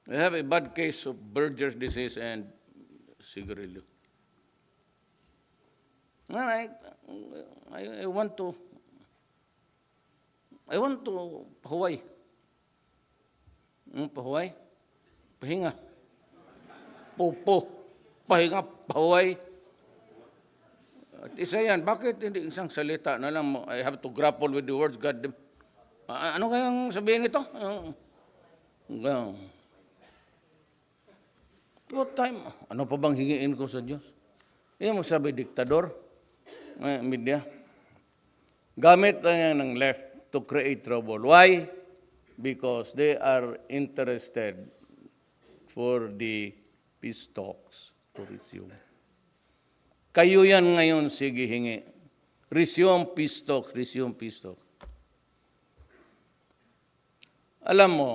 We have a bad case of Berger's disease and cigarillo. All right, I want to pahuway. Pahuway? Pahinga. Popo. Pahinga, pahuway. At isa yan, bakit hindi isang salita na lang, I have to grapple with the words, God. Ano kayang sabihin nito? What time? Ano pa bang hingiin ko sa Diyos? Yan magsabi, diktador, media. Gamit lang yan ng left to create trouble. Why? Because they are interested for the peace talks to resume. Kayo yan ngayon, sige hingi. Resume peace talk, resume peace talk. Alam mo,